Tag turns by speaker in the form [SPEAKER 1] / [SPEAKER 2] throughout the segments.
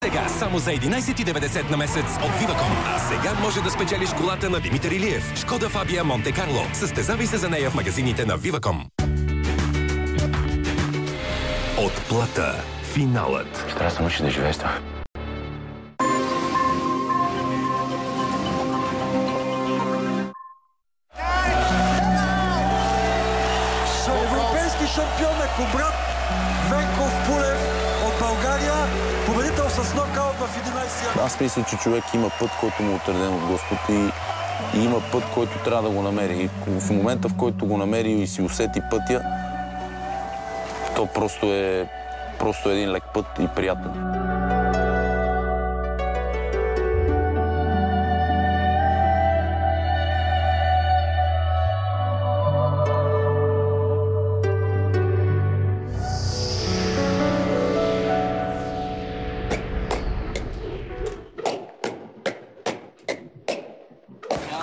[SPEAKER 1] Сега само за 11,90 на месец от Viva.com. А сега може да спечелиш колата на Димитър Илиев. Шкода Фабия Монте Карло. Състезавай се за нея в магазините на Viva.com. Отплата. Финалът.
[SPEAKER 2] Ще трябва да се научи да живее с това.
[SPEAKER 3] Европейски шампион е Кубрат Венков Пулев от България. Победител с нокаут в 11.
[SPEAKER 4] Аз мисля, че човек има път, който му е отреден от Господ и има път, който трябва да го намери. И в момента, в който го намери и си усети пътя, то просто е един лек път и приятен.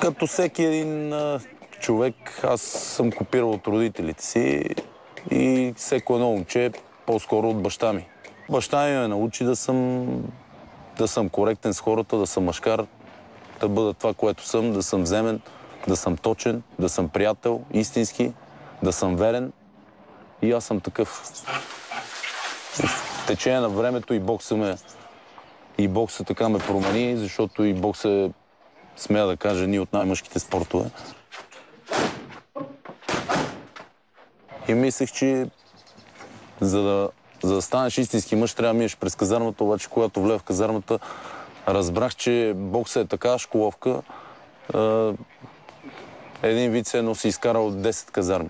[SPEAKER 4] Като всеки един човек, аз съм копирал от родителите си и всеко едно момче по-скоро от баща ми. Баща ми ме научи да съм коректен с хората, да съм мъжкар, да бъда това, което съм, да съм вземен, да съм точен, да съм приятел, истински, да съм верен. И аз съм такъв. В течение на времето и бокса така ме промени, защото и бокса, смея да кажа, ни от най-мъжките спортове. И мислех, че за да станеш истински мъж, трябва да минеш през казармата, обаче когато влея в казармата, разбрах, че бокса е така школовка. Един вид се едно си изкарал 10 казарми.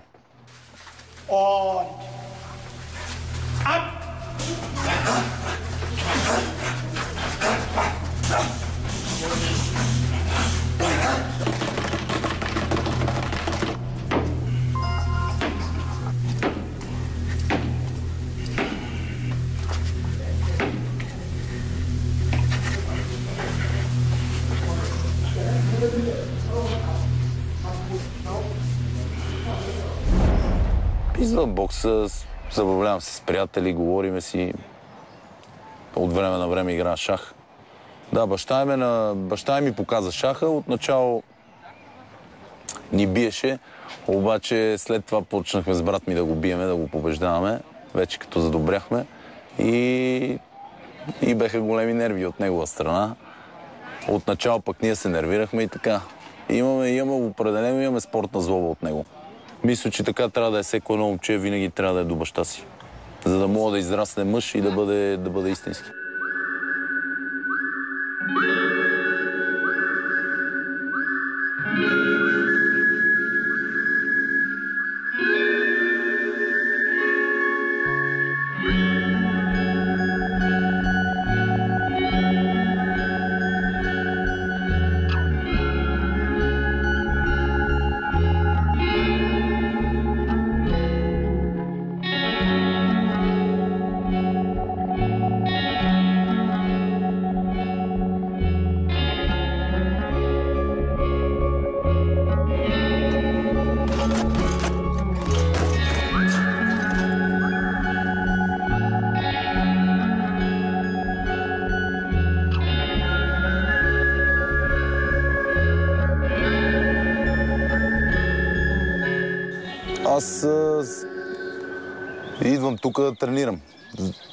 [SPEAKER 4] Извън бокса забавлявам се с приятели, говориме си. От време на време играя шах. Да, баща ми показа шаха. Отначало ни биеше, обаче след това почнахме с брат ми да го биеме, да го побеждаваме, вече като задобряхме. И беха големи нерви от негова страна. Отначало пък ние се нервирахме и така. Определено имаме спортна злоба от него. Мисля, че така трябва да е всеко едно момче, винаги трябва да е до баща си. За да мога да израсне мъж и да бъде истински. Аз идвам тук да тренирам.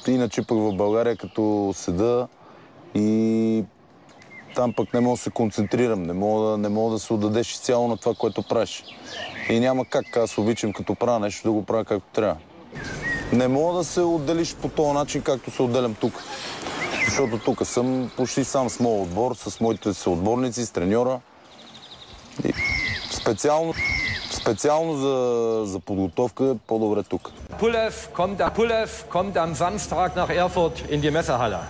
[SPEAKER 4] Иначе пък в България като седа и там пък не мога да се концентрирам, не мога да се отдадеш изцяло на това, което правиш. И няма как, аз обичам като правя нещо да го правя както трябва. Не мога да се отделиш по този начин, както се отделям тук. Защото тук съм почти сам с моят отбор, с моите съотборници, с треньора. И специално за подготовка е по-добре тук.
[SPEAKER 5] Пулев kommt am Samstag nach Erfurt in die Messehalle.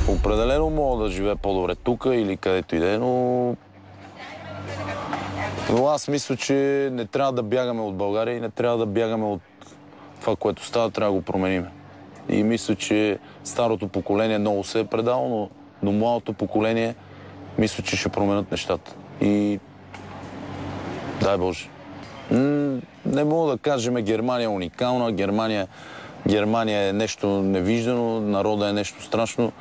[SPEAKER 4] Определено мога да живее по-добре тук или където и да е, но аз мисля, че не трябва да бягаме от България и не трябва да бягаме от това, което става, трябва да го променим. И мисля, че старото поколение много се е предало, но младото поколение мисля, че ще променят нещата. И дай Боже. Не мога да кажем, Германия е уникална, Германия е нещо невиждано, народа е нещо страшно.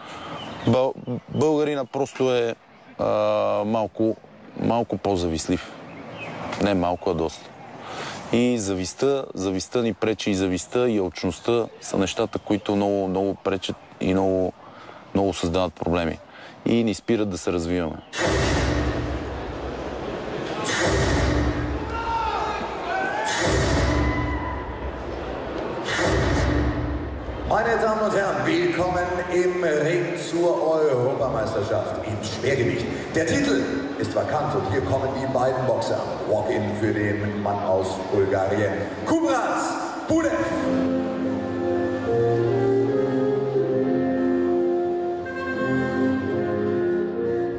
[SPEAKER 4] Българина просто е малко по-завистлив. Не малко, а доста. И завистта ни пречи, и завистта, и алчността са нещата, които много пречат и много създават проблеми. И ни спират да се развиваме.
[SPEAKER 2] Meine Damen und Herren, willkommen im Ring zur Europameisterschaft im Schwergewicht. Der Titel ist vakant und hier kommen die beiden Boxer. Walk-in für den Mann aus Bulgarien, Kubrat Pulev.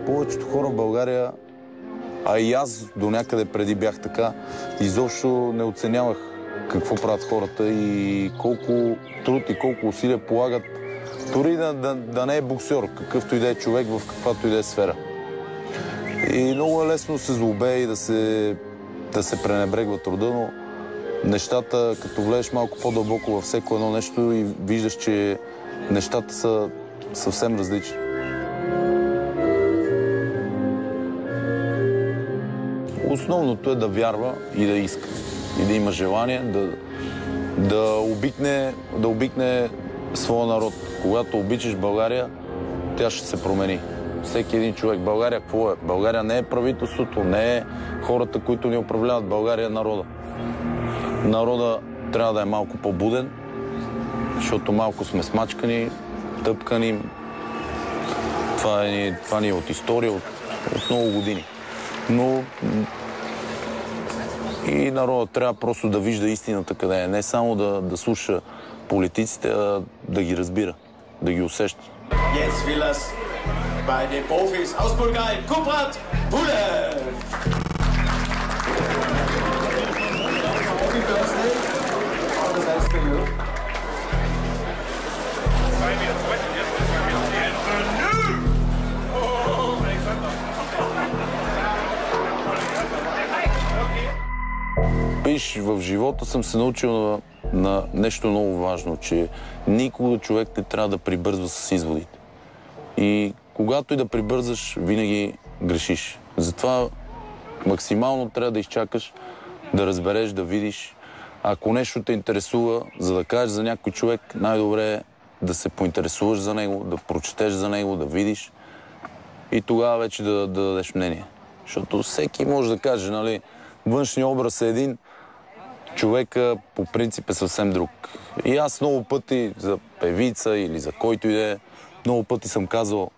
[SPEAKER 4] Повечето хора в България, а и аз до някъде преди бях така, изобщо не оценявах какво правят хората и колко труд и колко усилия полагат, дори да не е боксер, какъвто и да е човек в каквато и да е сфера. И много е лесно да се злобее и да се пренебрегва труда, но нещата, като влезеш малко по-дълбоко във всеко едно нещо и виждаш, че нещата са съвсем различни. Основното е да вярва и да иска. И да има желание да обикне своя народ. Когато обичаш България, тя ще се промени. Всеки един човек. България какво е? България не е правителството, не е хората, които ни управляват. България е народа. Народа трябва да е малко по-буден, защото малко сме смачкани, тъпкани. Това ни е от история, от много години. Но и народът трябва просто да вижда истината къде е. Не само да слуша политиците, а да ги разбира, да ги усеща.
[SPEAKER 6] Jetzt will es bei den Profis aus Bulgarien, Kubrat Pulev.
[SPEAKER 4] Виж, в живота съм се научил на нещо много важно, че никога човек не трябва да прибързва с изводите. И когато и да прибързаш, винаги грешиш. Затова максимално трябва да изчакаш, да разбереш, да видиш. Ако нещо те интересува, за да кажеш за някой човек, най-добре е да се поинтересуваш за него, да прочетеш за него, да видиш и тогава вече да дадеш мнение. Защото всеки може да каже, нали, външния образ е един, човека по принцип е съвсем друг. И аз много пъти за певица или за който и да е, много пъти съм казвал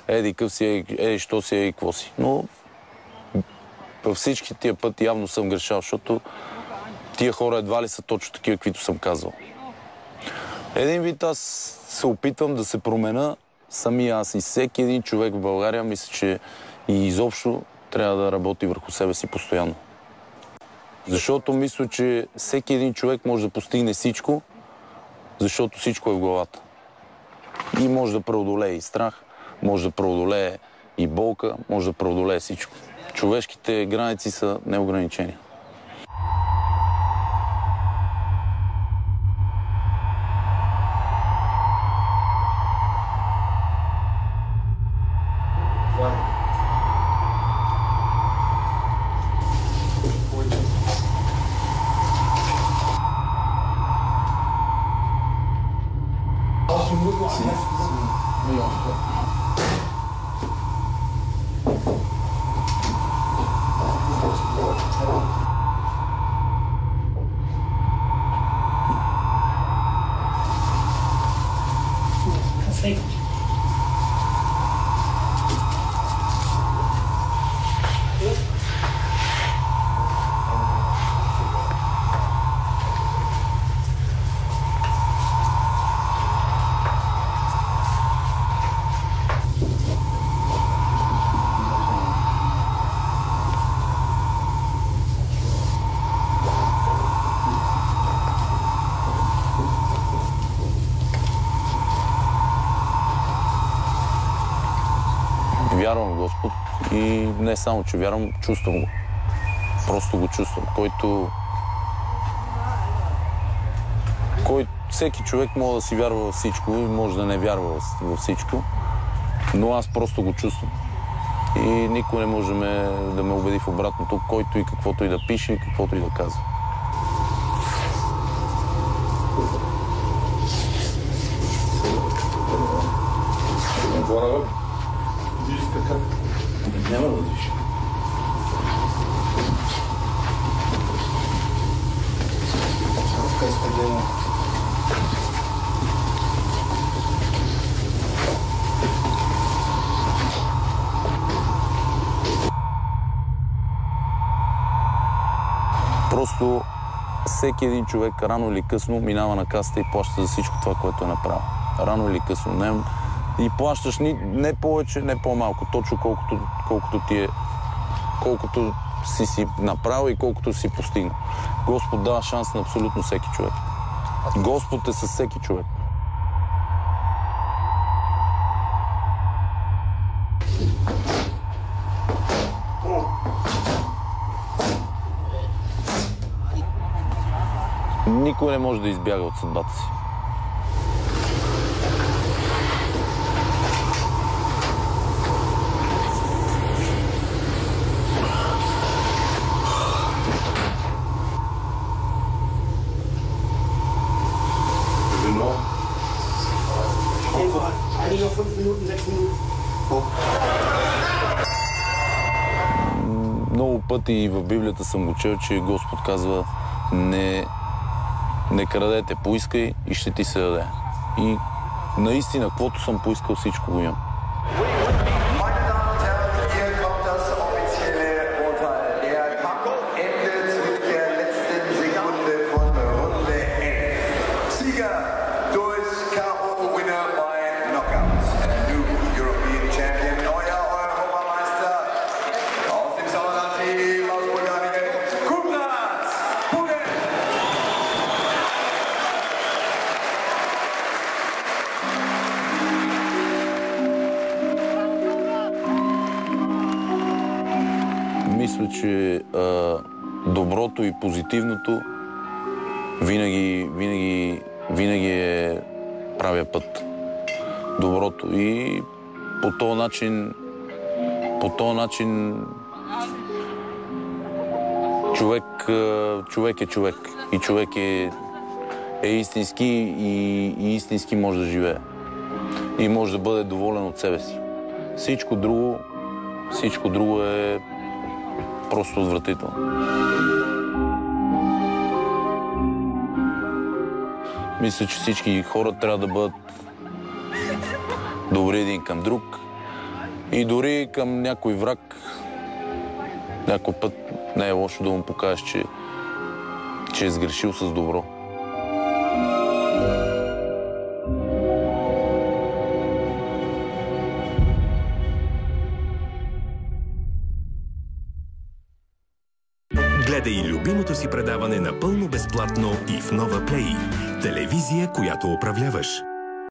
[SPEAKER 4] еди къв си, еди що си, еди какво си. Но във всички тия пъти явно съм грешал, защото тия хора едва ли са точно такива, каквито съм казвал. Един вид аз се опитвам да се променя самия аз и всеки един човек в България мисля, че и изобщо трябва да работи върху себе си постоянно. Защото мисля, че всеки един човек може да постигне всичко, защото всичко е в главата. И може да преодолее и страх, може да преодолее и болка, може да преодолее всичко. Човешките граници са неограничени.
[SPEAKER 7] Sim.
[SPEAKER 4] Вярвам в Господ и не само, че вярвам, чувствам го. Просто го чувствам. Всеки човек може да си вярва във всичко и може да не вярва във всичко, но аз просто го чувствам. И никой не може да ме убеди в обратното, който и каквото и да пише и каквото и да казва.
[SPEAKER 7] Няма да диши.
[SPEAKER 4] Просто всеки един човек рано или късно минава на касата и плаща за всичко това, което е направил. Рано или късно. И плащаш не повече, не по-малко, точно колкото си направил и колкото си постигнал. Господ дава шанс на абсолютно всеки човек. Господ е със всеки човек. Никой не може да избяга от съдбата си. Много пъти в Библията съм го чел, че Господ казва: не крадете, поискай и ще ти се даде. И наистина, каквото съм поискал, всичко го имам. Мисля, че доброто и позитивното винаги е правия път. Доброто. И по този начин човек е човек. И човек е истински и истински може да живее. И може да бъде доволен от себе си. Всичко друго е просто отвратително. Мисля, че всички хора трябва да бъдат добри един към друг и дори към някой враг някой път не е лошо да му покажеш, че е сгрешил с добро.
[SPEAKER 1] Гледай любимото си предаване напълно безплатно и в Нова Плей. Телевизия, която управляваш.